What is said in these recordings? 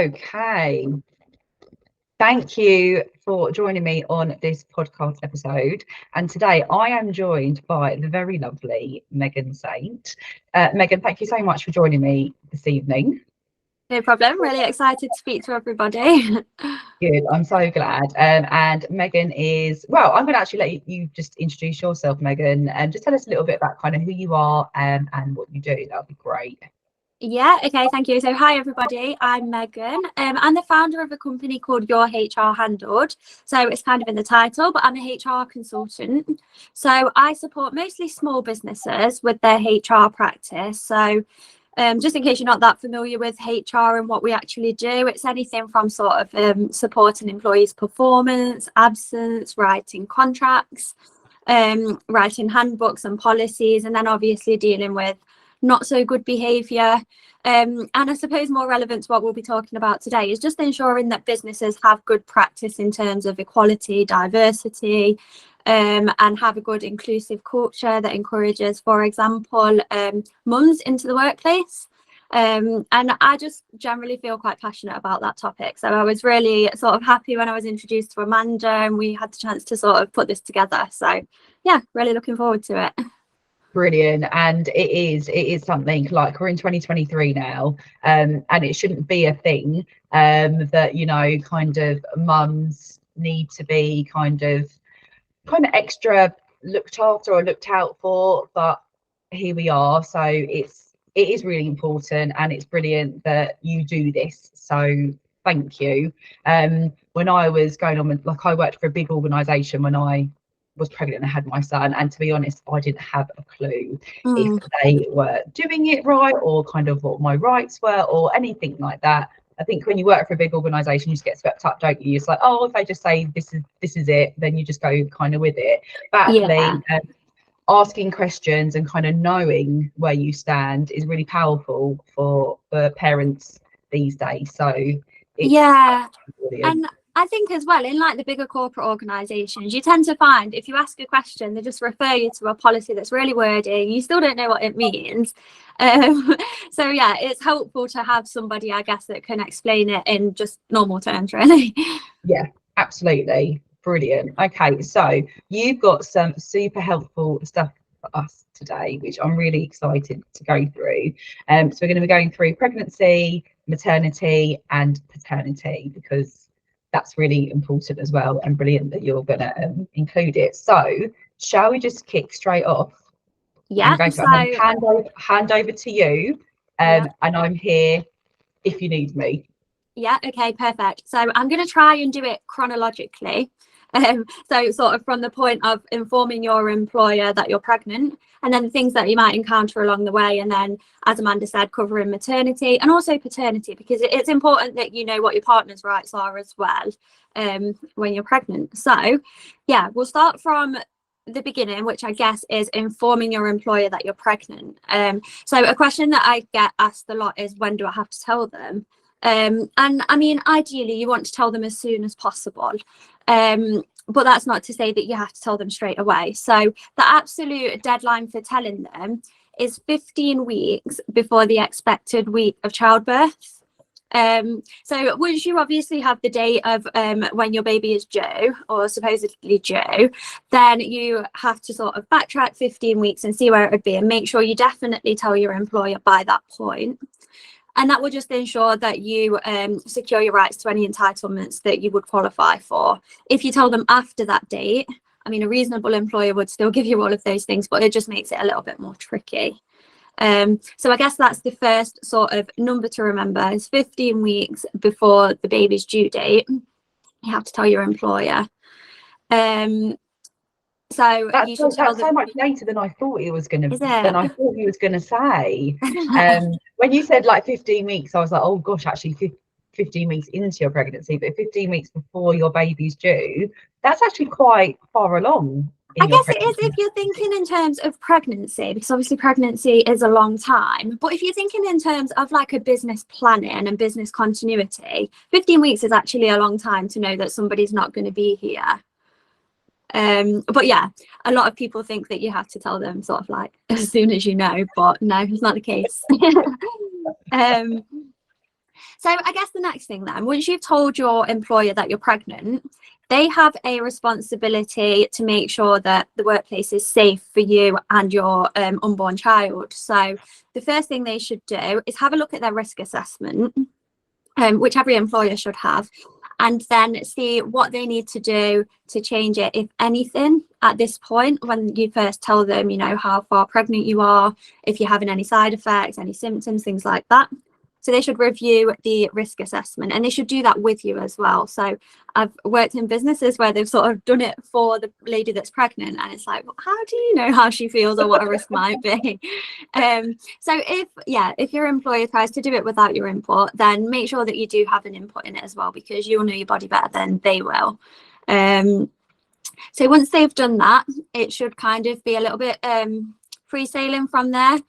Okay. Thank you for joining me on this podcast episode. And today I am joined by the very lovely Megan Saint. Megan, thank you so much for joining me this evening. No problem. Really excited to speak to everybody. Good. I'm so glad. And Megan is, well, I'm going to actually let you just introduce yourself, Megan, and just tell us a little bit about kind of who you are and what you do. That would be great. Yeah, okay, thank you. So hi everybody, I'm Megan. I'm the founder of a company called Your HR Handled. So it's kind of in the title, but I'm a HR consultant. So I support mostly small businesses with their HR practice. So just in case you're not that familiar with HR and what we actually do, it's anything from sort of supporting employees' performance, absence, writing contracts, writing handbooks and policies, and then obviously dealing with not so good behaviour. And I suppose more relevant to what we'll be talking about today is just ensuring that businesses have good practice in terms of equality, diversity, and have a good inclusive culture that encourages, for example, mums into the workplace. And I just generally feel quite passionate about that topic. So I was really sort of happy when I was introduced to Amanda and we had the chance to sort of put this together. So yeah, really looking forward to it. Brilliant. And it is something like we're in 2023 now, and it shouldn't be a thing that, you know, kind of mums need to be kind of extra looked after or looked out for, but here we are. So it is really important, and it's brilliant that you do this, so thank you. When I was going on with, like, I worked for a big organization when I was pregnant and had my son, and to be honest, I didn't have a clue if they were doing it right or kind of what my rights were or anything like that. I think when you work for a big organization, you just get swept up, don't you? It's like, oh, if they just say this is it, then you just go kind of with it. But actually, asking questions and kind of knowing where you stand is really powerful for parents these days. So it's brilliant. And I think as well, in like the bigger corporate organisations, you tend to find if you ask a question, they just refer you to a policy that's really wordy. You still don't know what it means. So yeah, it's helpful to have somebody, I guess, that can explain it in just normal terms, really. Yeah, absolutely. Brilliant. Okay, so you've got some super helpful stuff for us today, which I'm really excited to go through. So we're going to be going through pregnancy, maternity, and paternity, because that's really important as well, and brilliant that you're going to include it. So shall we just kick straight off? Yeah. So hand over to you, and I'm here if you need me. Yeah, okay, perfect. So I'm going to try and do it chronologically. So sort of from the point of informing your employer that you're pregnant, and then the things that you might encounter along the way, and then, as Amanda said, covering maternity and also paternity, because it's important that you know what your partner's rights are as well when you're pregnant. So yeah, we'll start from the beginning, which I guess is informing your employer that you're pregnant. So a question that I get asked a lot is, when do I have to tell them? And I mean, ideally you want to tell them as soon as possible, but that's not to say that you have to tell them straight away. So the absolute deadline for telling them is 15 weeks before the expected week of childbirth. So once you obviously have the date of when your baby is due or supposedly due, then you have to sort of backtrack 15 weeks and see where it would be, and make sure you definitely tell your employer by that point. And that will just ensure that you secure your rights to any entitlements that you would qualify for. If you tell them after that date, I mean, a reasonable employer would still give you all of those things, but it just makes it a little bit more tricky. So I guess that's the first sort of number to remember, is 15 weeks before the baby's due date. You have to tell your employer. So that's so much later than I thought it was going to. Than I thought he was going to say. When you said like 15 weeks, I was like, oh gosh, actually 15 weeks into your pregnancy, but 15 weeks before your baby's due, that's actually quite far along. I guess it is if you're thinking in terms of pregnancy, because obviously pregnancy is a long time. But if you're thinking in terms of like a business planning and business continuity, 15 weeks is actually a long time to know that somebody's not going to be here. But yeah, a lot of people think that you have to tell them sort of like as soon as you know, but no, it's not the case. So I guess the next thing then, once you've told your employer that you're pregnant, they have a responsibility to make sure that the workplace is safe for you and your unborn child. So the first thing they should do is have a look at their risk assessment, which every employer should have, and then see what they need to do to change it, if anything, at this point, when you first tell them, you know, how far pregnant you are, if you're having any side effects, any symptoms, things like that. So they should review the risk assessment, and they should do that with you as well. So I've worked in businesses where they've sort of done it for the lady that's pregnant, and it's like, well, how do you know how she feels or what a risk might be? So if your employer tries to do it without your input, then make sure that you do have an input in it as well, because you'll know your body better than they will. So once they've done that, it should kind of be a little bit free sailing from there.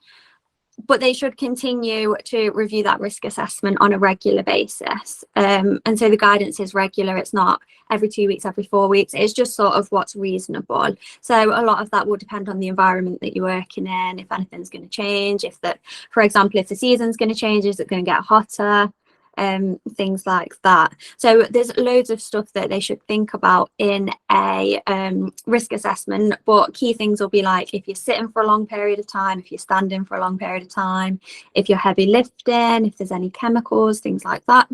But they should continue to review that risk assessment on a regular basis. And so the guidance is regular. It's not every 2 weeks, every 4 weeks. It's just sort of what's reasonable. So a lot of that will depend on the environment that you're working in, if anything's going to change, for example, if the season's going to change, is it going to get hotter? Things like that. So there's loads of stuff that they should think about in a risk assessment, but key things will be like if you're sitting for a long period of time, if you're standing for a long period of time, if you're heavy lifting, if there's any chemicals, things like that.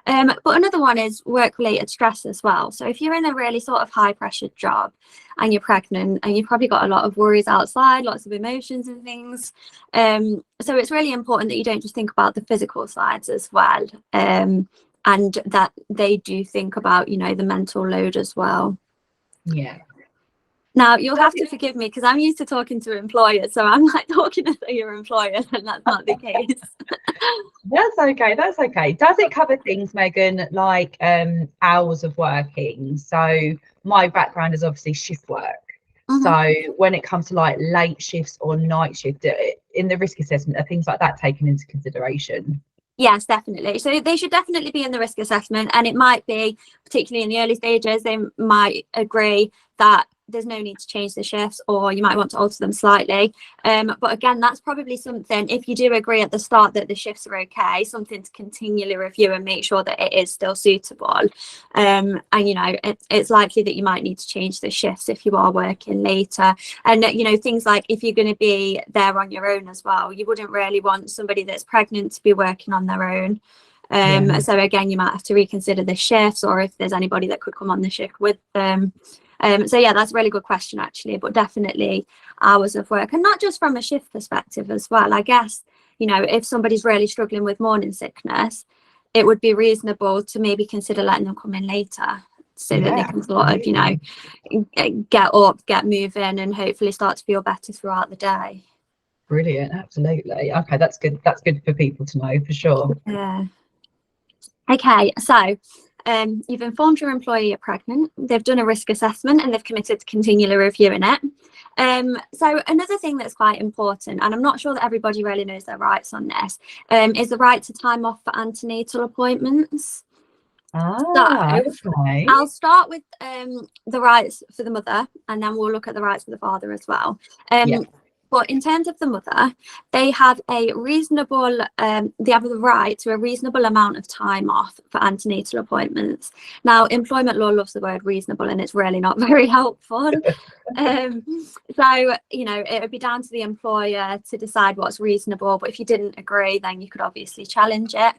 But another one is work-related stress as well. So if you're in a really sort of high-pressured job and you're pregnant and you've probably got a lot of worries outside, lots of emotions and things, so it's really important that you don't just think about the physical sides as well, and that they do think about, you know, the mental load as well. Yeah. Now, you'll have to forgive me because I'm used to talking to employers, so I'm like talking as though you're employers, and that's not the case. That's okay. That's okay. Does it cover things, Megan, like hours of working? So my background is obviously shift work. Mm-hmm. So when it comes to like late shifts or night shift, in the risk assessment, are things like that taken into consideration? Yes, definitely. So they should definitely be in the risk assessment, and it might be, particularly in the early stages, they might agree that there's no need to change the shifts, or you might want to alter them slightly. But again, that's probably something, if you do agree at the start that the shifts are okay, something to continually review and make sure that it is still suitable. And, you know, it's likely that you might need to change the shifts if you are working later. And, you know, things like if you're going to be there on your own as well, you wouldn't really want somebody that's pregnant to be working on their own. So again, you might have to reconsider the shifts, or if there's anybody that could come on the shift with them. So yeah, that's a really good question actually, but definitely hours of work, and not just from a shift perspective as well. I guess, you know, if somebody's really struggling with morning sickness, it would be reasonable to maybe consider letting them come in later, so that they can sort of, you know, get up, get moving, and hopefully start to feel better throughout the day. Brilliant. Absolutely. Okay, that's good. That's good for people to know, for sure. Yeah. Okay, so you've informed your employer you're pregnant, they've done a risk assessment, and they've committed to continually reviewing it. So another thing that's quite important, and I'm not sure that everybody really knows their rights on this, is the right to time off for antenatal appointments. Okay. I'll start with the rights for the mother, and then we'll look at the rights for the father as well. But in terms of the mother, they have a reasonable, they have the right to a reasonable amount of time off for antenatal appointments. Now, employment law loves the word reasonable, and it's really not very helpful. So, you know, it would be down to the employer to decide what's reasonable. But if you didn't agree, then you could obviously challenge it.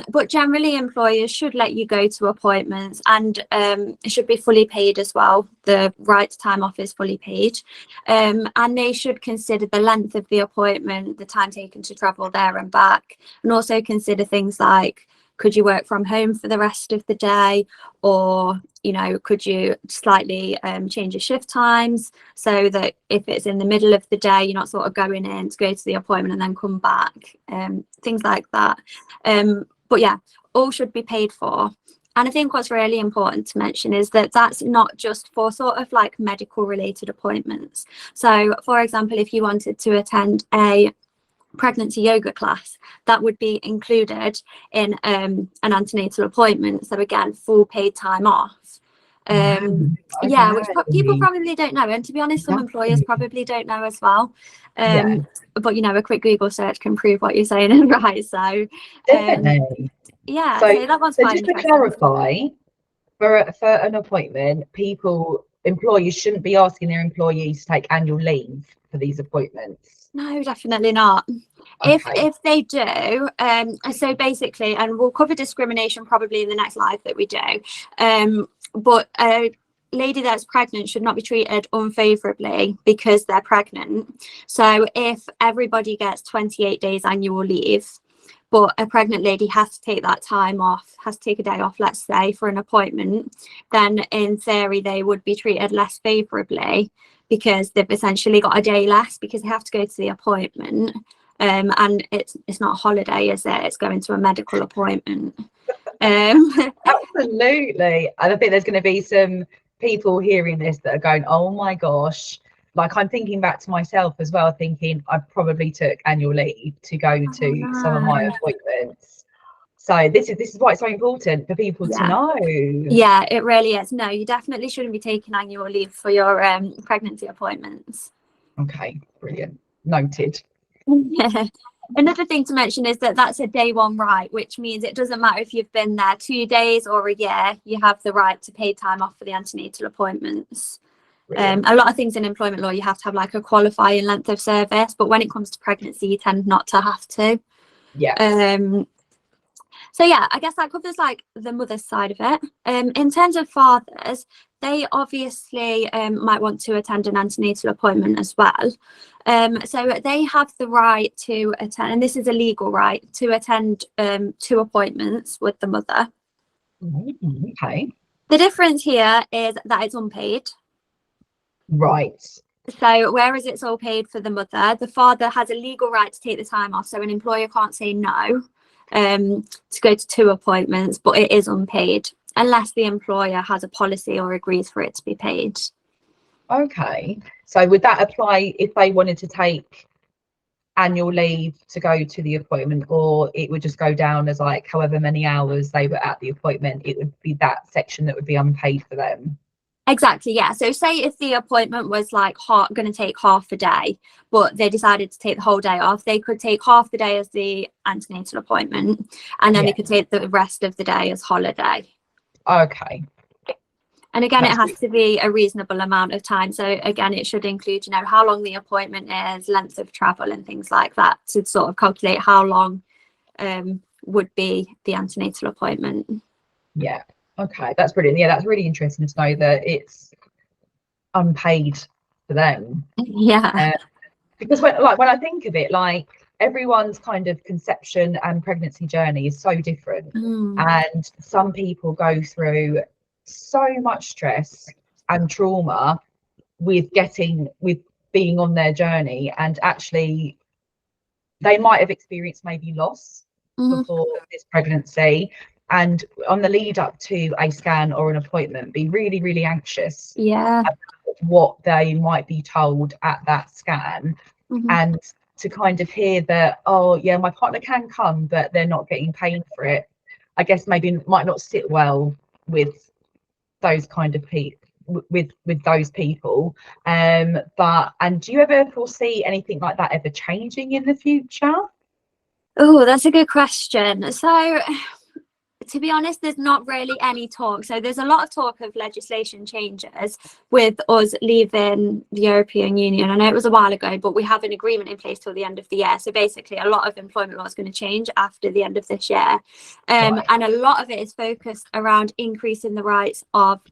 But generally, employers should let you go to appointments, and it should be fully paid as well. The right to time off is fully paid. And they should consider the length of the appointment, the time taken to travel there and back, and also consider things like, could you work from home for the rest of the day, or, you know, could you slightly change your shift times so that if it's in the middle of the day, you're not sort of going in to go to the appointment and then come back, things like that. But yeah, all should be paid for. And I think what's really important to mention is that that's not just for sort of like medical related appointments. So, for example, if you wanted to attend a pregnancy yoga class, that would be included in an antenatal appointment. So again, full paid time off. Yeah, which people probably don't know. And to be honest, some employers probably don't know as well. But, you know, a quick Google search can prove what you're saying is right. So, Yeah, So, so that one's so quite just to interesting. clarify, for an appointment, employees shouldn't be asking their employees to take annual leave for these appointments. No, definitely not. Okay. If they do, so basically, and we'll cover discrimination probably in the next live that we do, but a lady that's pregnant should not be treated unfavorably because they're pregnant. So if everybody gets 28 days annual leave, but a pregnant lady has to take that time off, has to take a day off, let's say, for an appointment, then in theory they would be treated less favorably because they've essentially got a day less because they have to go to the appointment. And it's not a holiday, is it? It's going to a medical appointment. Absolutely. And I think there's going to be some people hearing this that are going, oh my gosh. Like, I'm thinking back to myself as well, thinking I probably took annual leave to go to some of my appointments. So this is why it's so important for people to know. Yeah, it really is. No, you definitely shouldn't be taking annual leave for your pregnancy appointments. Okay, brilliant. Noted. Another thing to mention is that that's a day one right, which means it doesn't matter if you've been there 2 days or a year, you have the right to pay time off for the antenatal appointments. A lot of things in employment law, you have to have like a qualifying length of service, but when it comes to pregnancy, you tend not to have to. Yeah. So yeah, I guess that covers like the mother's side of it. In terms of fathers, they obviously might want to attend an antenatal appointment as well. So they have the right to attend, and this is a legal right, to attend 2 appointments with the mother. Okay. The difference here is that it's unpaid. Right. So whereas it's all paid for the mother, the father has a legal right to take the time off. So an employer can't say no to go to 2 appointments, but it is unpaid unless the employer has a policy or agrees for it to be paid. Okay. So would that apply if they wanted to take annual leave to go to the appointment, or it would just go down as like however many hours they were at the appointment, it would be that section that would be unpaid for them? Exactly, yeah. So say if the appointment was like going to take half a day, but they decided to take the whole day off, they could take half the day as the antenatal appointment, and then they could take the rest of the day as holiday. Okay. And again, it has to be a reasonable amount of time. So again, it should include, how long the appointment is, length of travel and things like that to sort of calculate how long would be the antenatal appointment. Yeah. Okay, that's brilliant. Yeah, that's really interesting to know that it's unpaid for them. Yeah. Because when I think of it, like everyone's kind of conception and pregnancy journey is so different. And some people go through so much stress and trauma with being on their journey, and actually they might have experienced maybe loss before this pregnancy, and on the lead up to a scan or an appointment be really, really anxious about what they might be told at that scan. And to kind of hear that, oh yeah, my partner can come but they're not getting paid for it, I guess maybe might not sit well with those kind of people, with those people. And do you ever foresee anything like that ever changing in the future? Oh, that's a good question. So to be honest, there's not really any talk. So there's a lot of talk of legislation changes with us leaving the European Union. I know it was a while ago, but we have an agreement in place till the end of the year. So basically a lot of employment law is going to change after the end of this year. And a lot of it is focused around increasing the rights of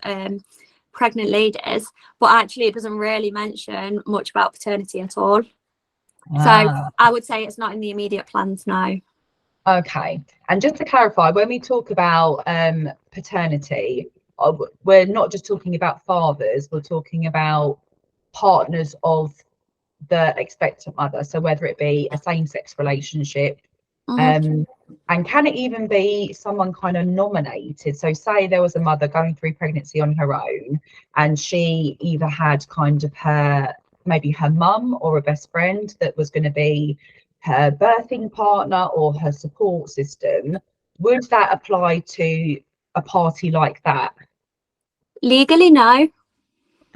pregnant ladies, but actually it doesn't really mention much about paternity at all. So I would say it's not in the immediate plans now. Okay, and just to clarify, when we talk about paternity, we're not just talking about fathers, we're talking about partners of the expectant mother, so whether it be a same-sex relationship, and can it even be someone kind of nominated? So say there was a mother going through pregnancy on her own, and she either had kind of maybe her mum or a best friend that was going to be her birthing partner or her support system. Would that apply to a party like that? Legally, no.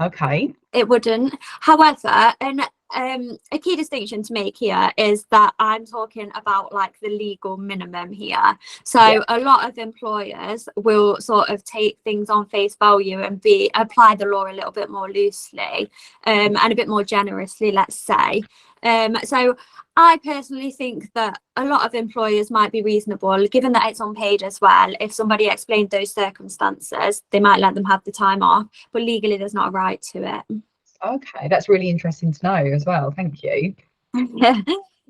Okay. It wouldn't. However, and a key distinction to make here is that I'm talking about like the legal minimum here. So a lot of employers will sort of take things on face value and apply the law a little bit more loosely, and a bit more generously, let's say. So I personally think that a lot of employers might be reasonable, given that it's unpaid as well. If somebody explained those circumstances, they might let them have the time off, but legally there's not a right to it. Okay, that's really interesting to know as well. Thank you.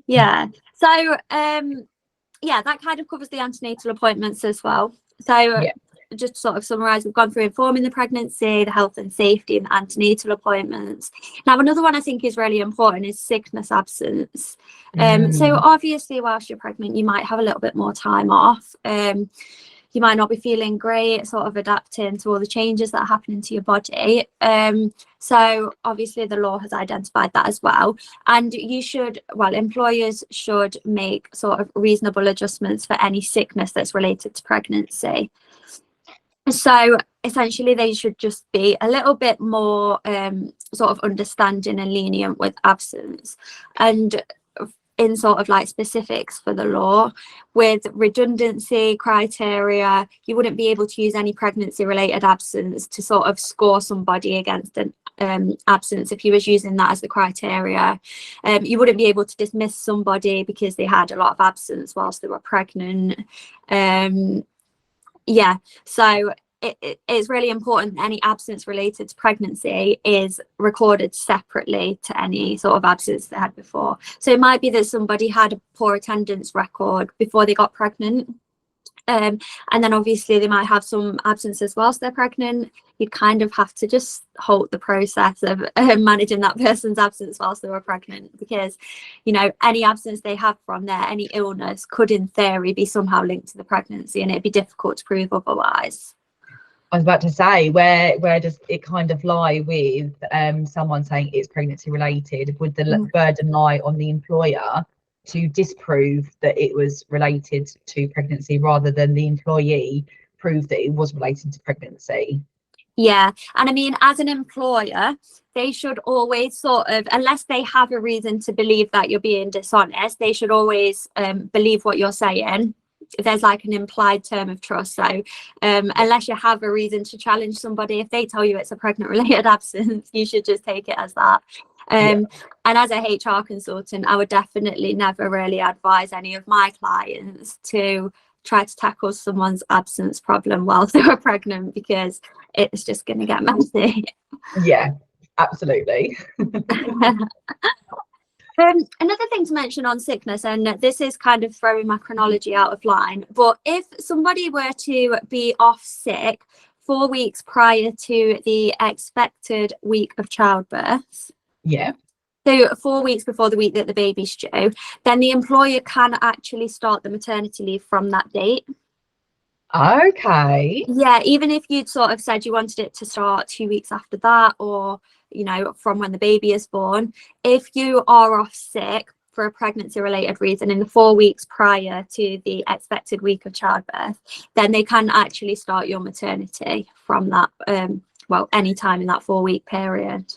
Yeah. So yeah, that kind of covers the antenatal appointments as well. So just to sort of summarize, we've gone through informing the pregnancy, the health and safety, and antenatal appointments. Now, another one I think is really important is sickness absence. So obviously, whilst you're pregnant, you might have a little bit more time off. You might not be feeling great, sort of adapting to all the changes that are happening to your body. So obviously the law has identified that as well. And employers should make sort of reasonable adjustments for any sickness that's related to pregnancy. So essentially they should just be a little bit more sort of understanding and lenient with absence. And in sort of like specifics for the law, with redundancy criteria, you wouldn't be able to use any pregnancy related absence to sort of score somebody against an absence if you was using that as the criteria. You wouldn't be able to dismiss somebody because they had a lot of absence whilst they were pregnant. So it's really important that any absence related to pregnancy is recorded separately to any sort of absence they had before. So it might be that somebody had a poor attendance record before they got pregnant. And then obviously they might have some absences whilst they're pregnant. You kind of have to just halt the process of managing that person's absence whilst they were pregnant, because, you know, any absence they have from there, any illness could in theory be somehow linked to the pregnancy, and it'd be difficult to prove otherwise. I was about to say, where does it kind of lie with someone saying it's pregnancy related? Would the burden lie on the employer to disprove that it was related to pregnancy rather than the employee prove that it was related to pregnancy? Yeah, and I mean, as an employer, they should always sort of, unless they have a reason to believe that you're being dishonest, they should always believe what you're saying. There's like an implied term of trust. So unless you have a reason to challenge somebody, if they tell you it's a pregnant related absence, you should just take it as that. And as a HR consultant, I would definitely never really advise any of my clients to try to tackle someone's absence problem whilst they were pregnant, because it's just going to get messy. Yeah, absolutely. Another thing to mention on sickness, and this is kind of throwing my chronology out of line, but if somebody were to be off sick 4 weeks prior to the expected week of childbirth, so 4 weeks before the week that the baby's due, then the employer can actually start the maternity leave from that date. Okay. Yeah, even if you'd sort of said you wanted it to start 2 weeks after that, or, you know, from when the baby is born, if you are off sick for a pregnancy related reason in the 4 weeks prior to the expected week of childbirth, then they can actually start your maternity from that, any time in that 4 week period.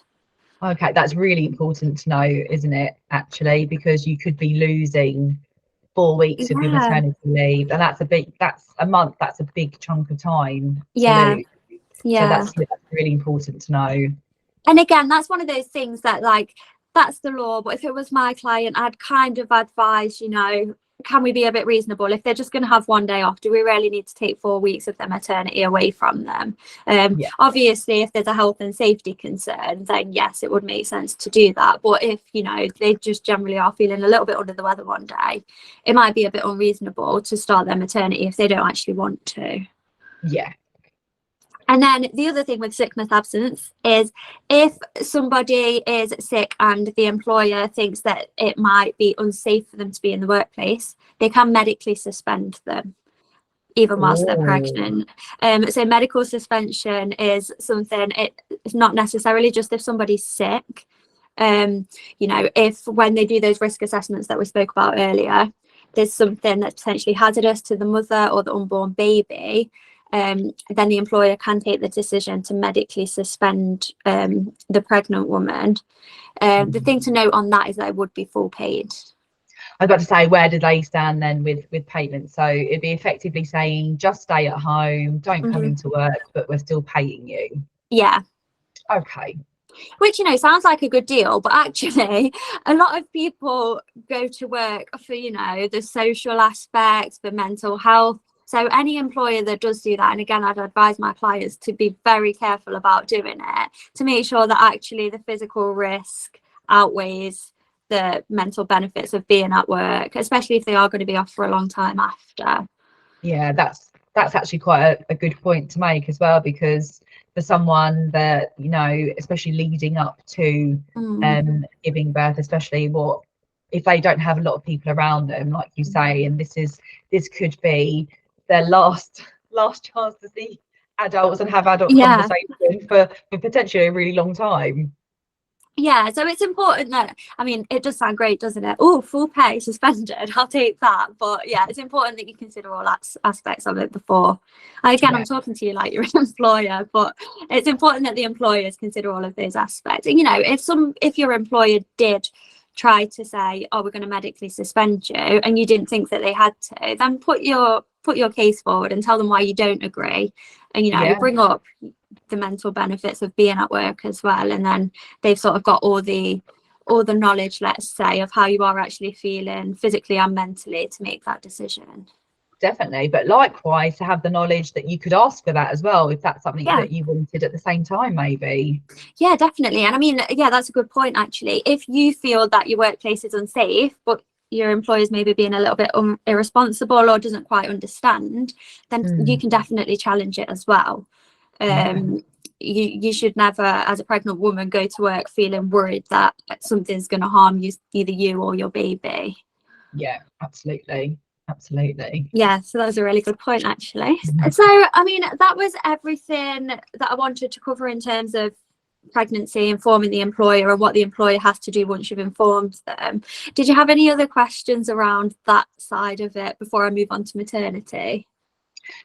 Okay, that's really important to know, isn't it, actually, because you could be losing 4 weeks of your maternity leave, and that's a month, that's a big chunk of time to lose. So that's really important to know. And again, that's one of those things that, like, that's the law, but if it was my client, I'd kind of advise, you know, can we be a bit reasonable? If they're just going to have 1 day off, do we really need to take 4 weeks of their maternity away from them? Obviously, if there's a health and safety concern, then yes, it would make sense to do that. But if, you know, they just generally are feeling a little bit under the weather one day, it might be a bit unreasonable to start their maternity if they don't actually want to. Yeah. And then the other thing with sickness absence is if somebody is sick and the employer thinks that it might be unsafe for them to be in the workplace, they can medically suspend them, even whilst they're pregnant. So medical suspension is something, it's not necessarily just if somebody's sick. You know, if when they do those risk assessments that we spoke about earlier, there's something that's potentially hazardous to the mother or the unborn baby, then the employer can take the decision to medically suspend the pregnant woman. The thing to note on that is that it would be full paid. I was about to say, where do they stand then with payment? So it'd be effectively saying, just stay at home, don't come into work, but we're still paying you. Yeah. Okay. Which, you know, sounds like a good deal, but actually a lot of people go to work for, you know, the social aspects, for mental health. So any employer that does do that, and again, I'd advise my clients to be very careful about doing it, to make sure that actually the physical risk outweighs the mental benefits of being at work, especially if they are going to be off for a long time after. Yeah, that's actually quite a good point to make as well, because for someone that, you know, especially leading up to giving birth, especially if they don't have a lot of people around them, like you say, and this could be their last chance to see adults and have adult conversation for potentially a really long time. Yeah, so it's important that, I mean, it does sound great, doesn't it? Oh, full pay suspended, I'll take that. But yeah, it's important that you consider all aspects of it before. Again, I'm talking to you like you're an employer, but it's important that the employers consider all of those aspects. And, you know, if your employer did try to say, oh, we're going to medically suspend you, and you didn't think that they had to, then put your case forward and tell them why you don't agree. And, you know, bring up the mental benefits of being at work as well, and then they've sort of got all the knowledge, let's say, of how you are actually feeling physically and mentally to make that decision. Definitely, but likewise to have the knowledge that you could ask for that as well, if that's something that you wanted at the same time, maybe. Yeah, definitely. And I mean, yeah, that's a good point actually. If you feel that your workplace is unsafe, but your employer's maybe being a little bit irresponsible or doesn't quite understand, then you can definitely challenge it as well. You should never, as a pregnant woman, go to work feeling worried that something's going to harm you, either you or your baby. Yeah, absolutely. Yeah, so that was a really good point actually. So I mean, that was everything that I wanted to cover in terms of pregnancy, informing the employer and what the employer has to do once you've informed them. Did you have any other questions around that side of it before I move on to maternity?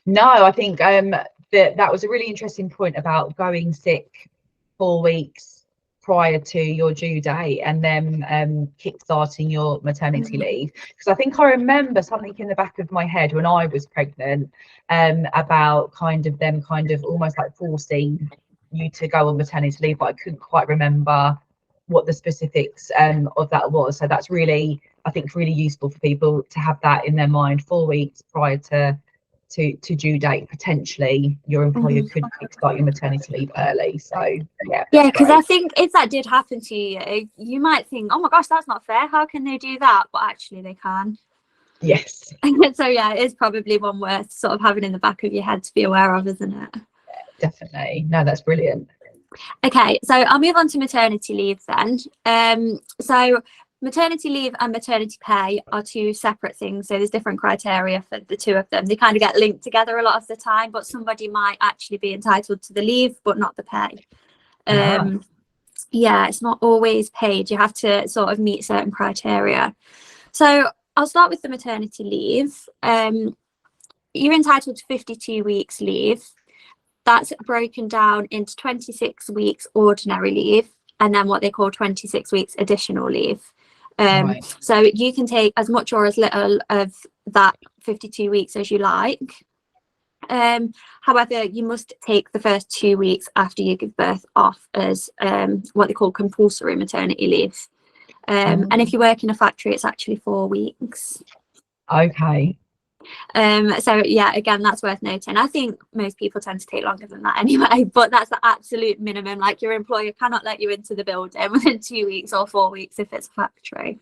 No, I think that was a really interesting point about going sick 4 weeks prior to your due date and then kick-starting your maternity leave, because I think I remember something in the back of my head when I was pregnant about them almost like forcing you to go on maternity leave, but I couldn't quite remember what the specifics of that was. So that's really, I think, really useful for people to have that in their mind. 4 weeks prior to due date, potentially your employer could start your maternity leave early. So yeah, because I think if that did happen to you, you might think, oh my gosh, that's not fair, how can they do that? But actually they can. Yes. So yeah, it is probably one worth sort of having in the back of your head to be aware of, isn't it? Definitely. No, that's brilliant. Okay, so I'll move on to maternity leave then. So maternity leave and maternity pay are two separate things. So there's different criteria for the two of them. They kind of get linked together a lot of the time, but somebody might actually be entitled to the leave, but not the pay. Yeah, it's not always paid. You have to sort of meet certain criteria. So I'll start with the maternity leave. You're entitled to 52 weeks leave. That's broken down into 26 weeks ordinary leave and then what they call 26 weeks additional leave. So you can take as much or as little of that 52 weeks as you like. However, you must take the first 2 weeks after you give birth off as what they call compulsory maternity leave. And if you work in a factory, it's actually 4 weeks. Okay. So yeah, again, that's worth noting. I think most people tend to take longer than that anyway, but that's the absolute minimum. Like, your employer cannot let you into the building within 2 weeks or 4 weeks if it's a factory.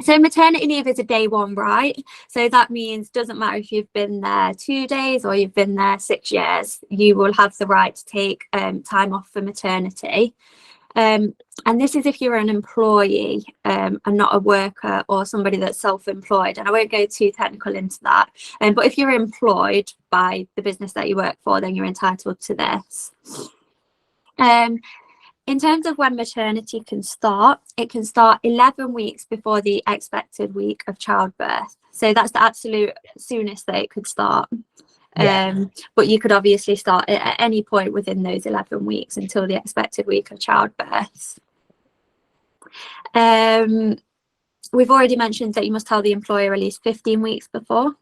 So maternity leave is a day one right, so that means doesn't matter if you've been there 2 days or you've been there 6 years, you will have the right to take time off for maternity. And this is if you're an employee and not a worker or somebody that's self-employed, and I won't go too technical into that, but if you're employed by the business that you work for, then you're entitled to this. In terms of when maternity can start, it can start 11 weeks before the expected week of childbirth. So that's the absolute soonest that it could start. Yeah. But you could obviously start it at any point within those 11 weeks until the expected week of childbirth. We've already mentioned that you must tell the employer at least 15 weeks before.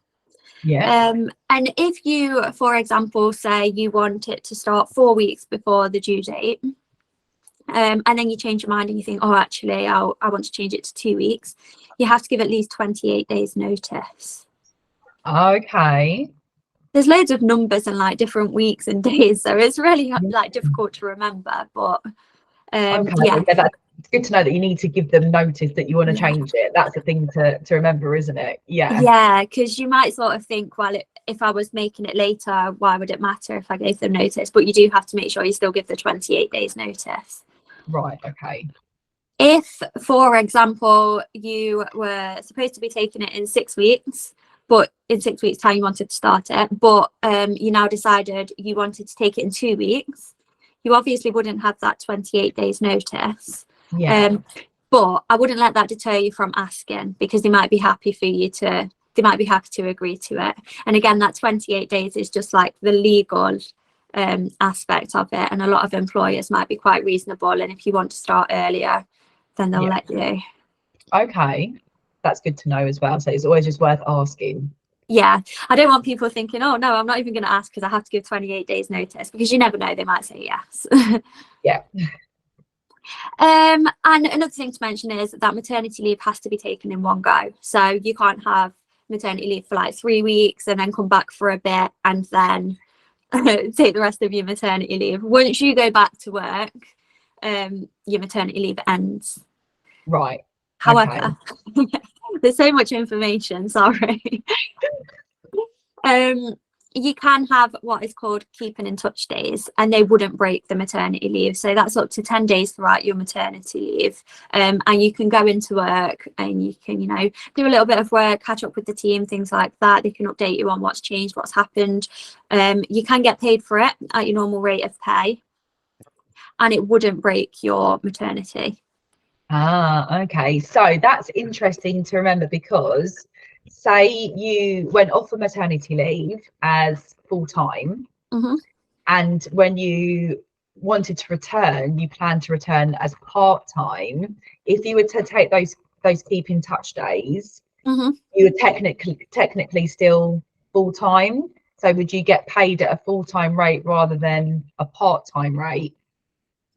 Yeah. And if you, for example, say you want it to start 4 weeks before the due date, and then you change your mind and you think, oh, actually, I want to change it to 2 weeks, you have to give at least 28 days notice. Okay. There's loads of numbers and like different weeks and days, so it's really like difficult to remember. But Okay. yeah, It's good to know that you need to give them notice that you want to change it. That's the thing to remember, isn't it? Yeah. yeah, because you might sort of think, well, if I was making it later, why would it matter if I gave them notice? But you do have to make sure you still give the 28 days notice. Right. Okay. If, for example, you were supposed to be taking it in 6 weeks, but in 6 weeks' time you wanted to start it, but you now decided you wanted to take it in 2 weeks, you obviously wouldn't have that 28 days notice. Yeah. But I wouldn't let that deter you from asking, because they might be happy to agree to it. And again, that 28 days is just like the legal aspect of it, and a lot of employers might be quite reasonable, and if you want to start earlier, then they'll let you. Okay, that's good to know as well. So it's always just worth asking. Yeah, I don't want people thinking, oh no, I'm not even going to ask because I have to give 28 days notice, because you never know, they might say yes. Yeah. And another thing to mention is that maternity leave has to be taken in one go. So you can't have maternity leave for like 3 weeks and then come back for a bit and then take the rest of your maternity leave. Once you go back to work, your maternity leave ends. Right. However, okay. There's so much information, sorry. You can have what is called keeping in touch days, and they wouldn't break the maternity leave. So that's up to 10 days throughout your maternity leave. And you can go into work and you can, do a little bit of work, catch up with the team, things like that. They can update you on what's changed, what's happened. You can get paid for it at your normal rate of pay, and it wouldn't break your maternity. Ah, okay. So that's interesting to remember, because say you went off for maternity leave as full-time, and when you wanted to return, you plan to return as part-time. If you were to take those keep in touch days, you would technically still full-time. So would you get paid at a full-time rate rather than a part-time rate?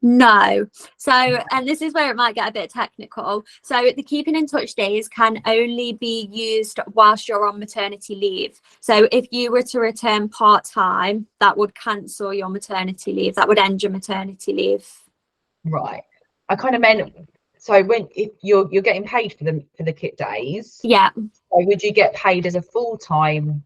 No. So, and this is where it might get a bit technical. So the keeping in touch days can only be used whilst you're on maternity leave. So if you were to return part-time, that would cancel your maternity leave. That would end your maternity leave. Right. I kind of meant, so if you're getting paid for the kit days. Yeah. So would you get paid as a full-time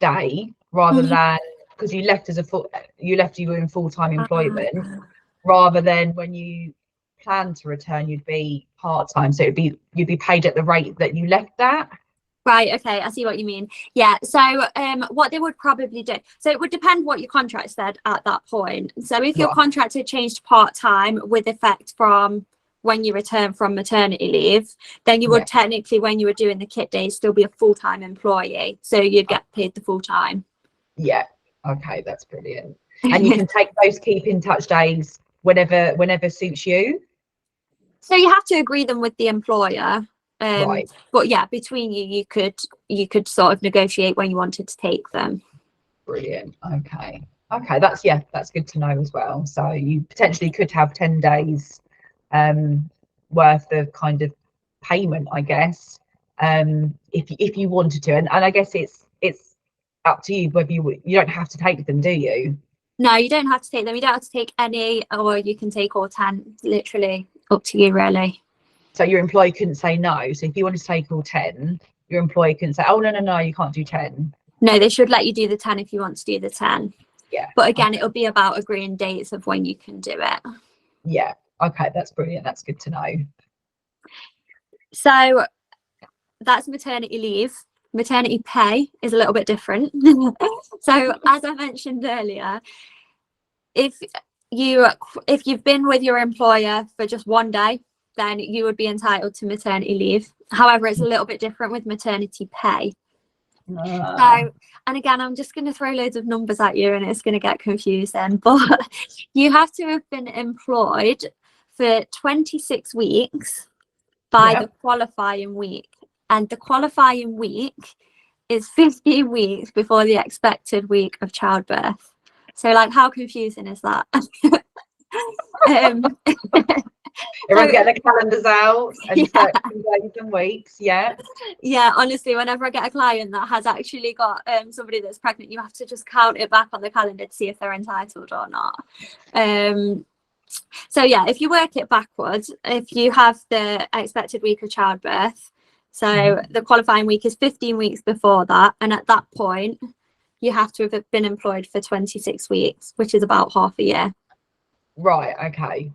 day rather than, because you were in full-time employment, rather than when you plan to return you'd be part-time, so you'd be paid at the rate that you left at? Right, okay, I see what you mean. Yeah, so what they would probably do, so it would depend what your contract said at that point. So if your contract had changed part-time with effect from when you return from maternity leave, then you would technically, when you were doing the kit days, still be a full-time employee, so you'd get paid the full-time. Yeah. Okay, that's brilliant. And you can take those keep in touch days whenever suits you. So you have to agree them with the employer. Right. But yeah, between you could sort of negotiate when you wanted to take them. Brilliant. Okay, that's good to know as well. So you potentially could have 10 days worth of kind of payment, I guess, if you wanted to, and I guess it's up to you whether you don't have to take them, do you? No, you don't have to take them. You don't have to take any, or you can take all 10. Literally up to you, really. So your employee couldn't say no. So if you wanted to take all 10, your employee couldn't say, oh no, you can't do 10. No, they should let you do the 10 if you want to do the 10. Yeah. But again, it'll be about agreeing dates of when you can do it. Yeah. Okay, that's brilliant. That's good to know. So that's maternity leave. Maternity pay is a little bit different. So as I mentioned earlier, if you've been with your employer for just one day, then you would be entitled to maternity leave. However, it's a little bit different with maternity pay. So, and again, I'm just going to throw loads of numbers at you and it's going to get confusing, but you have to have been employed for 26 weeks by the qualifying week. And the qualifying week is 15 weeks before the expected week of childbirth. So, like, how confusing is that? Everyone's getting the calendars out and searching days and weeks. Yeah, honestly, whenever I get a client that has actually got somebody that's pregnant, you have to just count it back on the calendar to see if they're entitled or not. So yeah, if you work it backwards, if you have the expected week of childbirth, so the qualifying week is 15 weeks before that, and at that point you have to have been employed for 26 weeks, which is about half a year. Right, okay.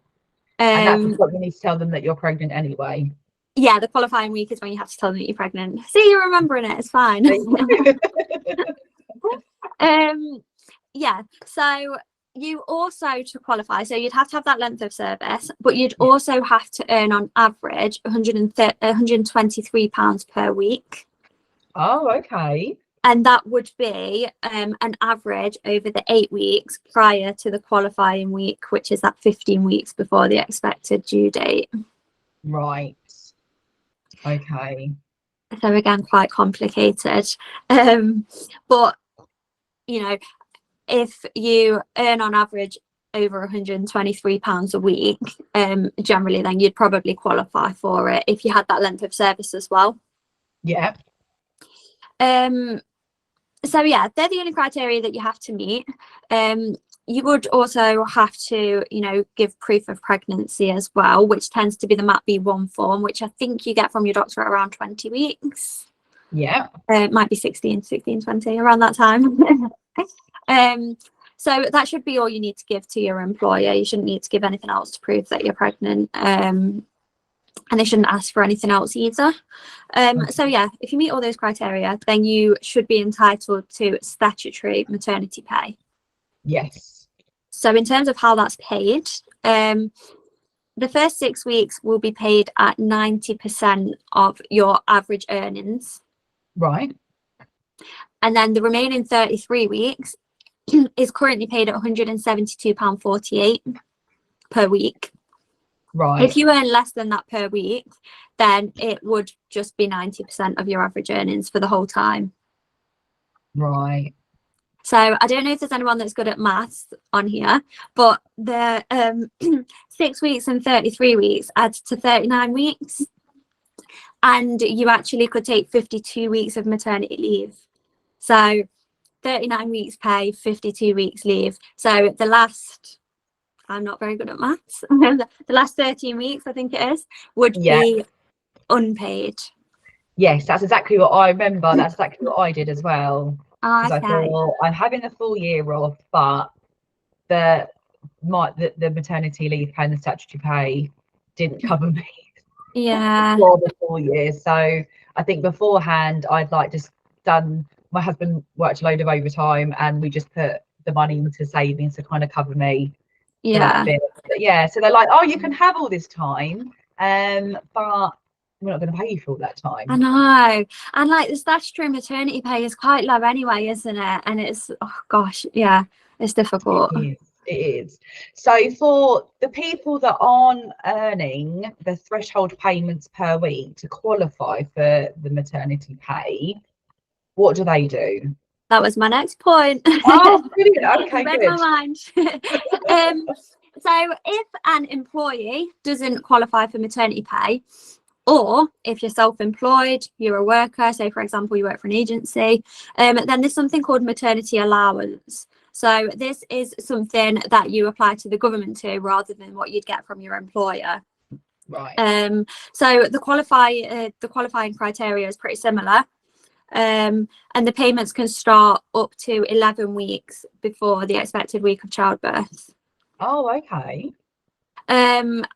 And that's what you need to tell them that you're pregnant anyway. Yeah, the qualifying week is when you have to tell them that you're pregnant. See, you're remembering it, it's fine. Yeah, so you also, to qualify, so you'd have to have that length of service, but you'd also have to earn on average £123 per week. Oh, okay. And that would be an average over the 8 weeks prior to the qualifying week, which is that 15 weeks before the expected due date. Right. Okay. So again, quite complicated. But, you know, if you earn on average over £123 a week, generally, then you'd probably qualify for it if you had that length of service as well. Yeah. So yeah, they're the only criteria that you have to meet. You would also have to, you know, give proof of pregnancy as well, which tends to be the MAP-B1 form, which I think you get from your doctor at around 20 weeks. Yeah. It might be 16, 20, around that time. So that should be all you need to give to your employer. You shouldn't need to give anything else to prove that you're pregnant. And they shouldn't ask for anything else either. So yeah, if you meet all those criteria, then you should be entitled to statutory maternity pay. Yes. So in terms of how that's paid, the first 6 weeks will be paid at 90% of your average earnings. Right. And then the remaining 33 weeks is currently paid at £172.48 per week. Right. If you earn less than that per week, then it would just be 90% of your average earnings for the whole time. Right. So I don't know if there's anyone that's good at maths on here, but the 6 weeks and 33 weeks adds to 39 weeks. And you actually could take 52 weeks of maternity leave. So 39 weeks pay, 52 weeks leave. So the last, I'm not very good at maths, the last 13 weeks, I think it is, would be unpaid. Yes, that's exactly what I remember. That's exactly what I did as well. Because I thought, I'm having the full year off, but the maternity leave pay and the statutory pay didn't cover me for the full year. So I think beforehand, I'd like just done, my husband worked a load of overtime and we just put the money into savings to kind of cover me. But yeah, so they're like, oh, you can have all this time, but we're not going to pay you for all that time. I know. And like the statutory maternity pay is quite low anyway, isn't it? And it's, oh gosh, yeah, it's difficult. It is. So for the people that aren't earning the threshold payments per week to qualify for the maternity pay, what do they do? That was my next point. Oh, brilliant. Okay, read good. my mind. So if an employee doesn't qualify for maternity pay, or if you're self-employed, you're a worker, so for example, you work for an agency, then there's something called maternity allowance. So this is something that you apply to the government to rather than what you'd get from your employer. Right. So the qualifying criteria is pretty similar. And the payments can start up to 11 weeks before the expected week of childbirth. Oh, okay. And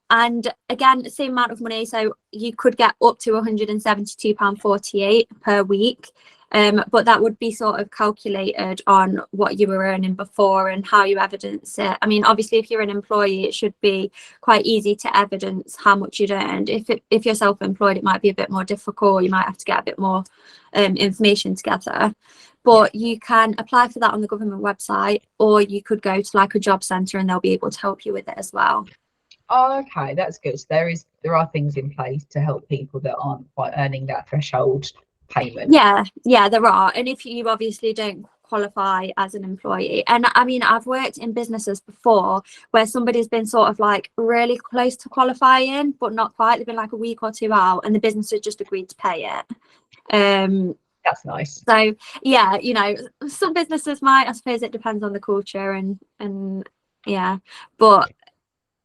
again, same amount of money, so you could get up to £172.48 per week. But that would be sort of calculated on what you were earning before and how you evidence it. I mean, obviously, if you're an employee, it should be quite easy to evidence how much you'd earned. If you're self-employed, it might be a bit more difficult. You might have to get a bit more information together. But you can apply for that on the government website, or you could go to like a job centre and they'll be able to help you with it as well. Oh, okay, that's good. So there are things in place to help people that aren't quite earning that threshold payment. Yeah, there are. And if you obviously don't qualify as an employee, and I mean, I've worked in businesses before where somebody's been sort of like really close to qualifying, but not quite. They've been like a week or two out, and the business has just agreed to pay it. That's nice. So yeah, you know, some businesses might. I suppose it depends on the culture and yeah, but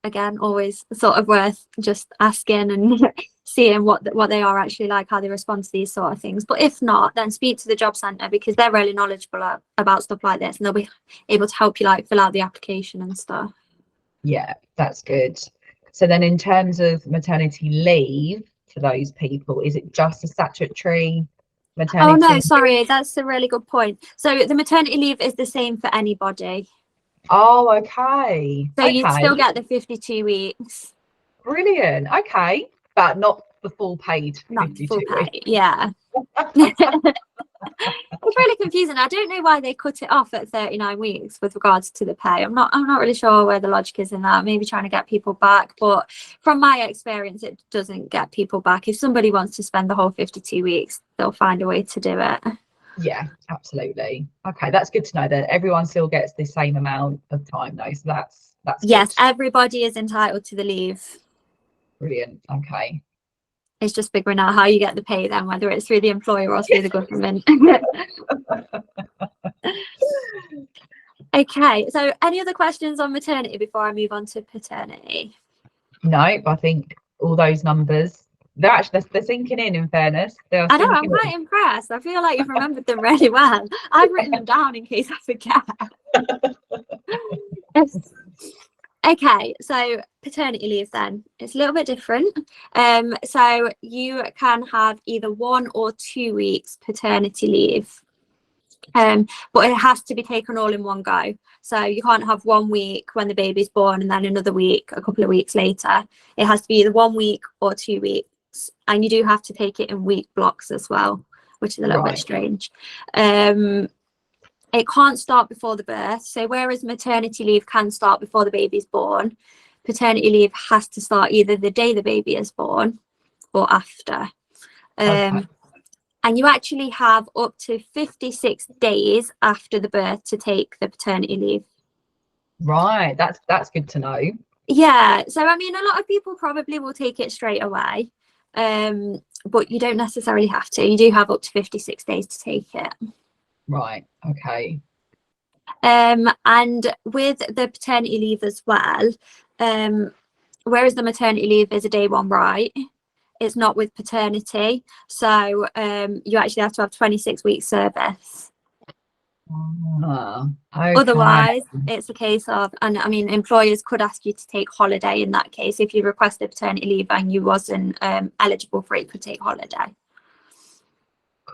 again, always sort of worth just asking and seeing what they are actually like, how they respond to these sort of things. But if not, then speak to the job centre, because they're really knowledgeable about stuff like this, and they'll be able to help you like fill out the application and stuff. Yeah, that's good. So then in terms of maternity leave for those people, is it just a statutory maternity? Oh no, sorry, that's a really good point. So the maternity leave is the same for anybody. Oh, okay. So you still get the 52 weeks. Brilliant. Okay, but not the full paid 52 not full weeks. pay. Yeah. It's really confusing. I don't know why they cut it off at 39 weeks with regards to the pay. I'm not really sure where the logic is in that. Maybe trying to get people back, but from my experience, it doesn't get people back. If somebody wants to spend the whole 52 weeks, they'll find a way to do it. Yeah, absolutely. Okay, that's good to know that everyone still gets the same amount of time though. So that's yes, good. Everybody is entitled to the leave. Brilliant. Okay. It's just figuring out how you get the pay then, whether it's through the employer or through the government. Okay, so any other questions on maternity before I move on to paternity? No, I think all those numbers, they're sinking in fairness. I know, I'm quite impressed. I feel like you've remembered them really well. I've written them down in case I forget. Okay, so paternity leave then, it's a little bit different. So you can have either 1 or 2 weeks paternity leave, but it has to be taken all in one go. So you can't have 1 week when the baby's born and then another week a couple of weeks later. It has to be either 1 week or 2 weeks, and you do have to take it in week blocks as well, which is a little bit strange. It can't start before the birth. So whereas maternity leave can start before the baby's born, paternity leave has to start either the day the baby is born or after. And you actually have up to 56 days after the birth to take the paternity leave. Right, that's good to know. Yeah, so I mean, a lot of people probably will take it straight away, but you don't necessarily have to. You do have up to 56 days to take it. Right, okay. And with the paternity leave as well, whereas the maternity leave is a day one right, it's not with paternity. So you actually have to have 26 weeks service. Okay. Otherwise, it's a case of, and I mean, employers could ask you to take holiday in that case. If you requested paternity leave and you wasn't eligible for it, you could take holiday.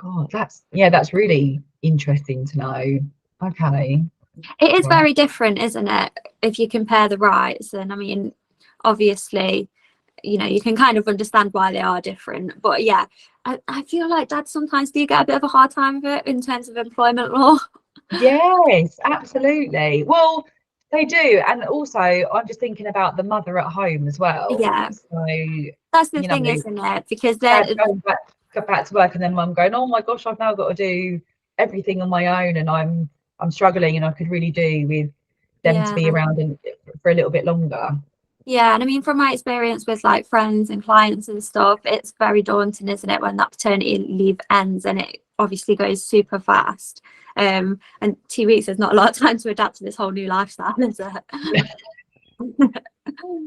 God, that's really interesting to know. Okay. It is very different, isn't it? If you compare the rights, and I mean, obviously, you know, you can kind of understand why they are different. But yeah, I feel like dads sometimes do get a bit of a hard time with it in terms of employment law. Yes, absolutely. Well, they do. And also, I'm just thinking about the mother at home as well. Yeah. So that's the thing, isn't it? Because they're going back to work, and then mum going, oh my gosh, I've now got to do everything on my own, and I'm struggling, and I could really do with them to be around for a little bit longer. Yeah, and I mean, from my experience with like friends and clients and stuff, it's very daunting, isn't it, when that paternity leave ends, and it obviously goes super fast. And 2 weeks is not a lot of time to adapt to this whole new lifestyle, is it?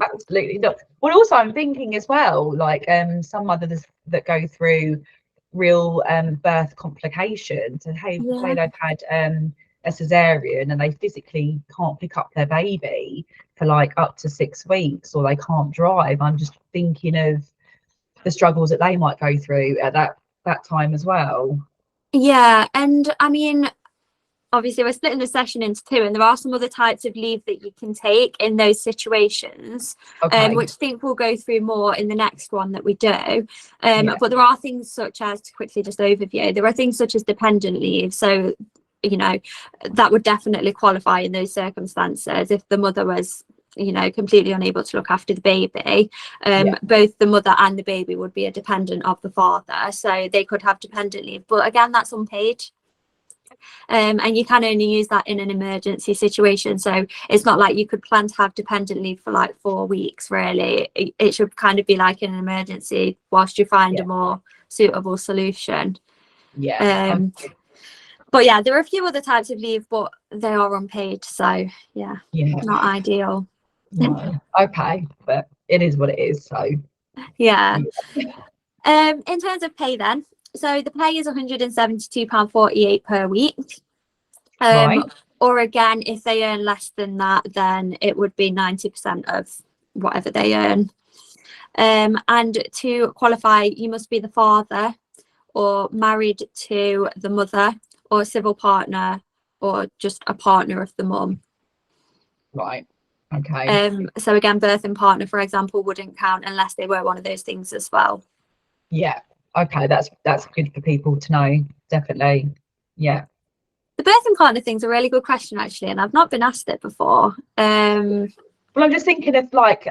Absolutely not. Well, also I'm thinking as well, like some mothers that go through real birth complications, and say they've had a cesarean and they physically can't pick up their baby for like up to 6 weeks, or they can't drive. I'm just thinking of the struggles that they might go through at that time as well. Yeah, and I mean, obviously we're splitting the session into two, and there are some other types of leave that you can take in those situations, Okay. which I think we'll go through more in the next one that we do. Yeah. But there are things such as, to quickly just overview, there are things such as dependent leave. So, you know, that would definitely qualify in those circumstances if the mother was, you know, completely unable to look after the baby. Both the mother and the baby would be a dependent of the father, so they could have dependent leave, but again, that's unpaid. And you can only use that in an emergency situation. So it's not like you could plan to have dependent leave for like 4 weeks, really. It should kind of be like in an emergency whilst you find a more suitable solution. But yeah, there are a few other types of leave, but they are unpaid. So yeah. Not ideal. No. Okay, but it is what it is. So yeah. In terms of pay then, so the pay is £172.48 per week. Right. Or again, if they earn less than that, then it would be 90% of whatever they earn. And to qualify, you must be the father or married to the mother or a civil partner or just a partner of the mum. Right. Okay. So again, birth and partner, for example, wouldn't count unless they were one of those things as well. Yeah. Okay, that's good for people to know. Definitely. Yeah. The birth and partner thing's a really good question, actually, and I've not been asked it before. Well, I'm just thinking of like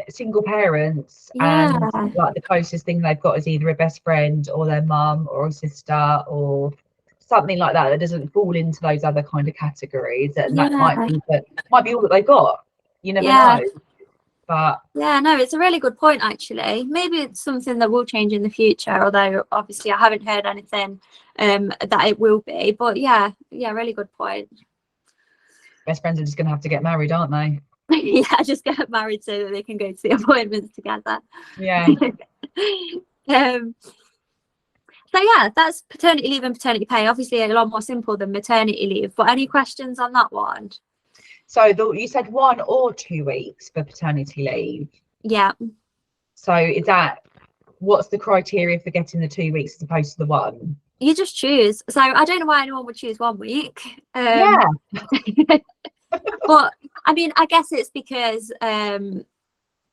single parents, and like the closest thing they've got is either a best friend or their mum or a sister or something like that doesn't fall into those other kind of categories, and that might be all that they got. You never know. But yeah, no, it's a really good point, actually. Maybe it's something that will change in the future, although obviously I haven't heard anything that it will be. But yeah, really good point. Best friends are just going to have to get married, aren't they? Yeah, just get married so that they can go to the appointments together. Yeah. So yeah, that's paternity leave and paternity pay. Obviously a lot more simple than maternity leave, but any questions on that one? So you said 1 or 2 weeks for paternity leave. Yeah. So what's the criteria for getting the 2 weeks as opposed to the 1? You just choose. So I don't know why anyone would choose 1 week. But I mean, I guess it's because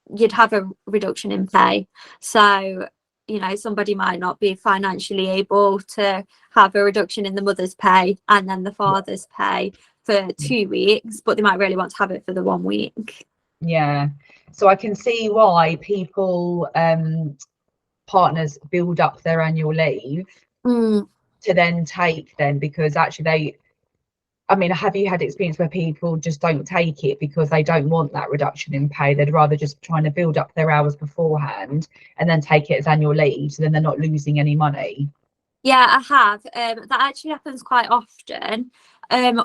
you'd have a reduction in pay. So, you know, somebody might not be financially able to have a reduction in the mother's pay and then the father's pay for 2 weeks, but they might really want to have it for the 1 week. Yeah. So I can see why people, partners build up their annual leave to then take them, because actually have you had experience where people just don't take it because they don't want that reduction in pay? They'd rather just trying to build up their hours beforehand and then take it as annual leave, so then they're not losing any money. Yeah, I have. That actually happens quite often.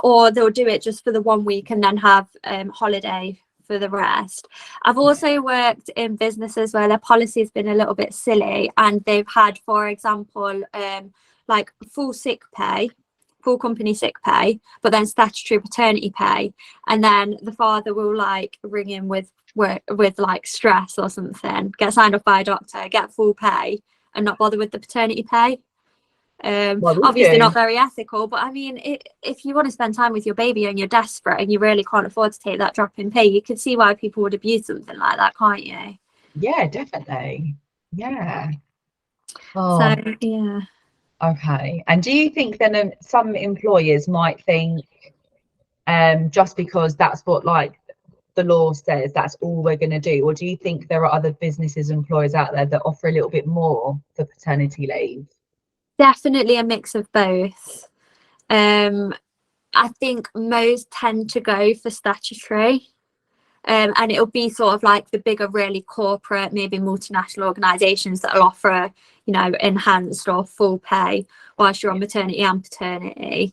Or they'll do it just for the 1 week and then have holiday for the rest. I've also worked in businesses where their policy has been a little bit silly, and they've had, for example, like full sick pay, full company sick pay, but then statutory paternity pay, and then the father will like ring in with like stress or something, get signed off by a doctor, get full pay and not bother with the paternity pay. Obviously not very ethical, but I mean, if you want to spend time with your baby and you're desperate and you really can't afford to take that drop in pay, you can see why people would abuse something like that, can't you? Yeah, definitely. Yeah. So yeah. Okay. And do you think then some employers might think just because that's what like the law says, that's all we're going to do, or do you think there are other businesses, employers out there that offer a little bit more for paternity leave? Definitely a mix of both. I think most tend to go for statutory, and it'll be sort of like the bigger, really corporate, maybe multinational organisations that'll offer, you know, enhanced or full pay whilst you're on maternity and paternity,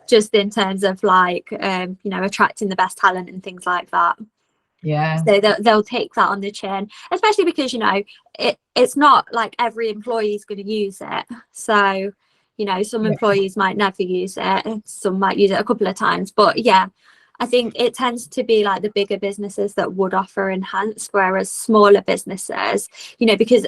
just in terms of like, you know, attracting the best talent and things like that. Yeah. So they'll take that on the chin, especially because, you know, it's not like every employee is going to use it. So, you know, some employees might never use it, some might use it a couple of times, but yeah, I think it tends to be like the bigger businesses that would offer enhanced, whereas smaller businesses, you know, because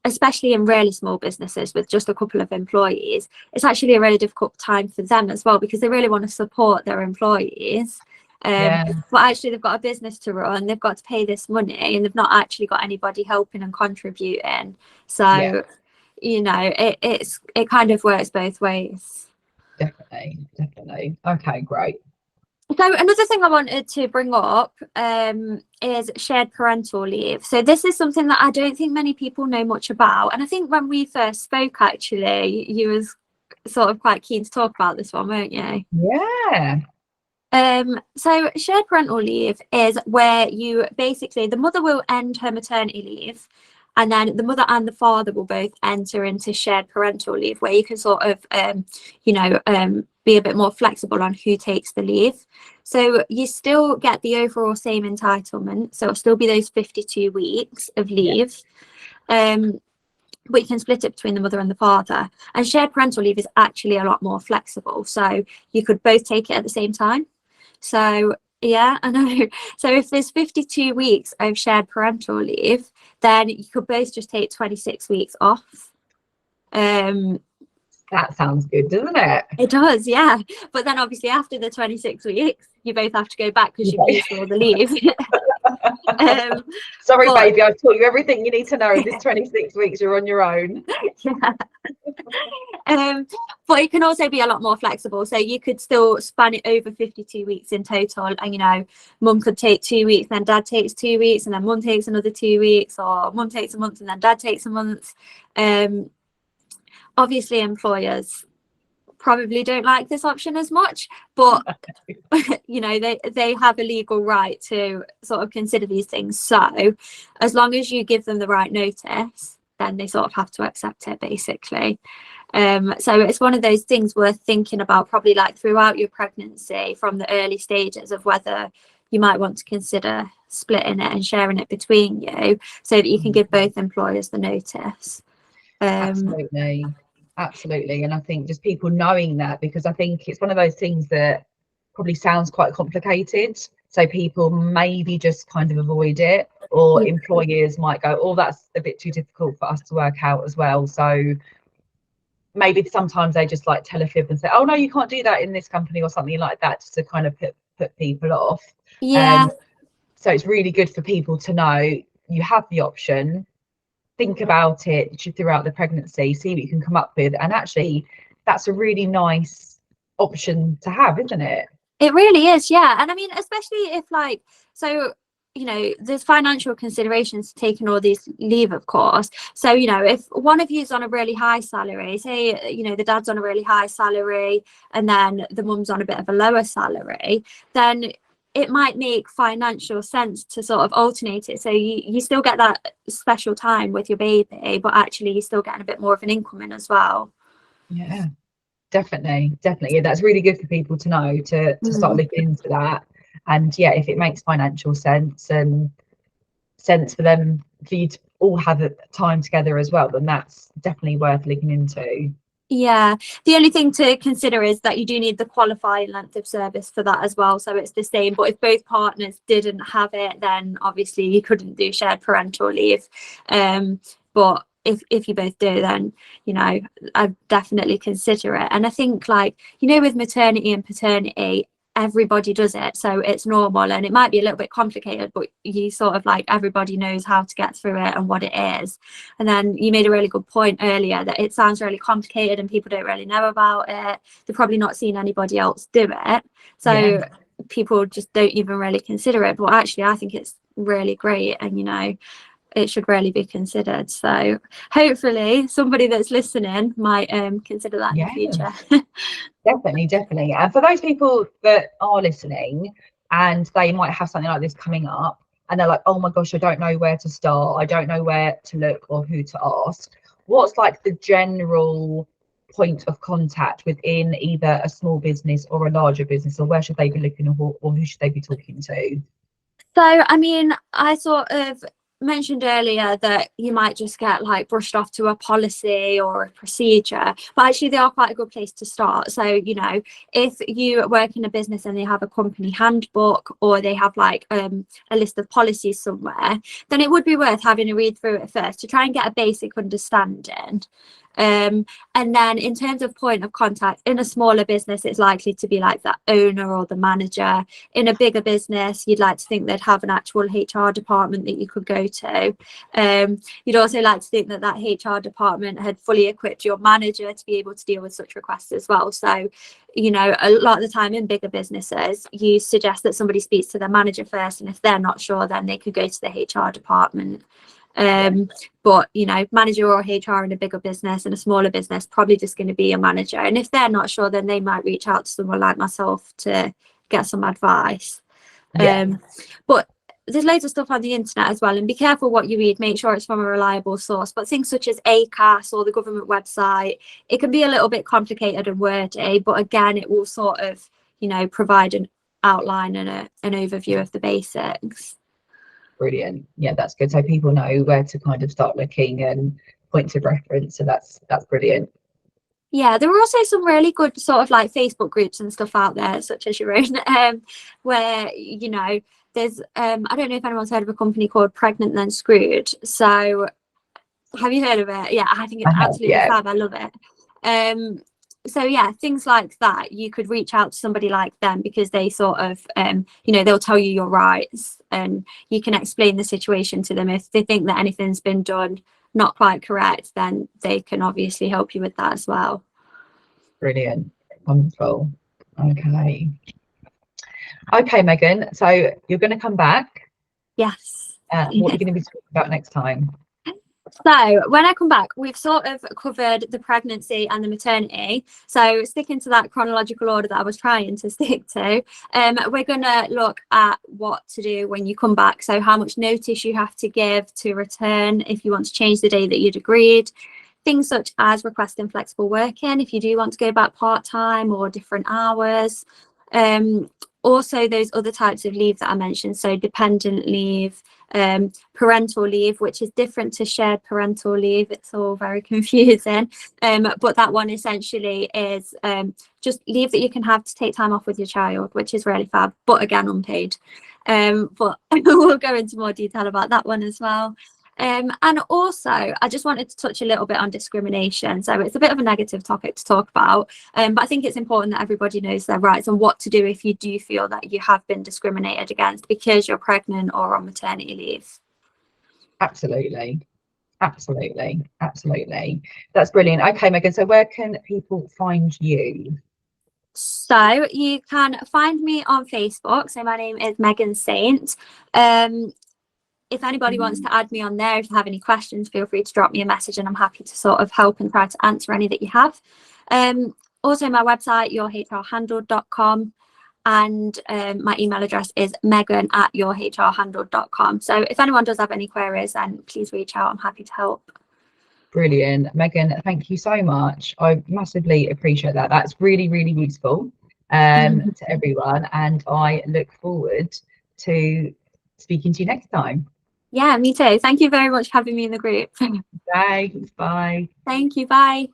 especially in really small businesses with just a couple of employees, it's actually a really difficult time for them as well, because they really want to support their employees. But actually they've got a business to run, they've got to pay this money, and they've not actually got anybody helping and contributing. So you know, it kind of works both ways. Definitely. Okay, great. So another thing I wanted to bring up is shared parental leave. So this is something that I don't think many people know much about, and I think when we first spoke, actually, you was sort of quite keen to talk about this one, weren't you? Yeah. So shared parental leave is where you basically, the mother will end her maternity leave, and then the mother and the father will both enter into shared parental leave, where you can sort of be a bit more flexible on who takes the leave. So you still get the overall same entitlement, so it'll still be those 52 weeks of leave. But you can split it between the mother and the father. And shared parental leave is actually a lot more flexible, so you could both take it at the same time. So yeah, I know. So if there's 52 weeks of shared parental leave, then you could both just take 26 weeks off. That sounds good, doesn't it? It does, yeah. But then obviously after the 26 weeks, you both have to go back because you've used all the leave. Sorry, baby, I've taught you everything you need to know. This 26 weeks, you're on your own. But it can also be a lot more flexible. So you could still span it over 52 weeks in total. And, you know, mum could take 2 weeks, then dad takes 2 weeks, and then mum takes another 2 weeks, or mum takes a month and then dad takes a month. Obviously, employers probably don't like this option as much, but you know, they have a legal right to sort of consider these things. So as long as you give them the right notice, then they sort of have to accept it, basically. So it's one of those things worth thinking about, probably like throughout your pregnancy, from the early stages, of whether you might want to consider splitting it and sharing it between you, so that you can give both employers the notice. Absolutely. And I think just people knowing that, because I think it's one of those things that probably sounds quite complicated, so people maybe just kind of avoid it, or employers might go, oh, that's a bit too difficult for us to work out as well. So maybe sometimes they just like tell a fib and say, oh no, you can't do that in this company, or something like that, just to kind of put people off. So it's really good for people to know you have the option. Think about it throughout the pregnancy, see what you can come up with, and actually that's a really nice option to have, isn't it? It really is, yeah. And I mean, especially if, like, so, you know, there's financial considerations to taking all these leave, of course. So, you know, if one of you's on a really high salary, say, you know, the dad's on a really high salary and then the mum's on a bit of a lower salary, then it might make financial sense to sort of alternate it. So you still get that special time with your baby, but actually you're still getting a bit more of an income in as well. Yeah, definitely. Yeah, that's really good for people to know, to start looking into that. And yeah, if it makes financial sense and sense for them, for you to all have a time together as well, then that's definitely worth looking into. Yeah, the only thing to consider is that you do need the qualifying length of service for that as well, so it's the same. But if both partners didn't have it, then obviously you couldn't do shared parental leave. But if you both do, then, you know, I'd definitely consider it. And I think, like, you know, with maternity and paternity, everybody does it, so it's normal, and it might be a little bit complicated, but you sort of, like, everybody knows how to get through it and what it is. And then you made a really good point earlier that it sounds really complicated and people don't really know about it. They've probably not seen anybody else do it, so people just don't even really consider it. But actually I think it's really great, and, you know, it should really be considered. So hopefully somebody that's listening might consider that in the future. Definitely. And for those people that are listening and they might have something like this coming up and they're like, oh my gosh, I don't know where to start, I don't know where to look or who to ask, what's like the general point of contact within either a small business or a larger business, or where should they be looking, or who should they be talking to? So I mean, I sort of mentioned earlier that you might just get like brushed off to a policy or a procedure, but actually they are quite a good place to start. So, you know, if you work in a business and they have a company handbook, or they have like a list of policies somewhere, then it would be worth having a read through it first to try and get a basic understanding. And then in terms of point of contact, in a smaller business, it's likely to be like the owner or the manager. In a bigger business, you'd like to think they'd have an actual HR department that you could go to. You'd also like to think that that HR department had fully equipped your manager to be able to deal with such requests as well. So, you know, a lot of the time in bigger businesses, you suggest that somebody speaks to their manager first, and if they're not sure, then they could go to the HR department. But, you know, manager or HR in a bigger business, and a smaller business, probably just going to be a manager. And if they're not sure, then they might reach out to someone like myself to get some advice. But there's loads of stuff on the internet as well, and be careful what you read. Make sure it's from a reliable source. But things such as ACAS or the government website, it can be a little bit complicated and wordy, but again, it will sort of, you know, provide an outline and an overview of the basics. Brilliant. Yeah, that's good. So people know where to kind of start looking and points of reference. So that's brilliant. Yeah, there are also some really good sort of like Facebook groups and stuff out there, such as your own, where, you know, there's I don't know if anyone's heard of a company called Pregnant Then Screwed. So have you heard of it? Yeah, I think it's absolutely fab. I love it. So yeah, things like that, you could reach out to somebody like them, because they sort of you know, they'll tell you your rights, and you can explain the situation to them. If they think that anything's been done not quite correct, then they can obviously help you with that as well. Brilliant. Wonderful. Okay, Megan, so you're going to come back. Yes. What are you going to be talking about next time? So when I come back, we've sort of covered the pregnancy and the maternity. So sticking to that chronological order that I was trying to stick to, we're going to look at what to do when you come back. So how much notice you have to give to return if you want to change the day that you'd agreed. Things such as requesting flexible working if you do want to go back part-time or different hours. Also those other types of leave that I mentioned, so dependent leave, parental leave, which is different to shared parental leave. It's all very confusing, but that one essentially is just leave that you can have to take time off with your child, which is really fab, but again unpaid. But we'll go into more detail about that one as well. And also I just wanted to touch a little bit on discrimination. So it's a bit of a negative topic to talk about, but I think it's important that everybody knows their rights and what to do if you do feel that you have been discriminated against because you're pregnant or on maternity leave. Absolutely. That's brilliant. Okay, Megan, so where can people find you? So you can find me on Facebook. So my name is Megan Saint. If anybody wants to add me on there, if you have any questions, feel free to drop me a message, and I'm happy to sort of help and try to answer any that you have. Also my website, yourhrhandled.com, and my email address is megan@yourhrhandled.com. So if anyone does have any queries, then please reach out. I'm happy to help. Brilliant. Megan, thank you so much. I massively appreciate that. That's really, really useful to everyone, and I look forward to speaking to you next time. Yeah, me too. Thank you very much for having me in the group. Thanks. Bye. Thank you. Bye.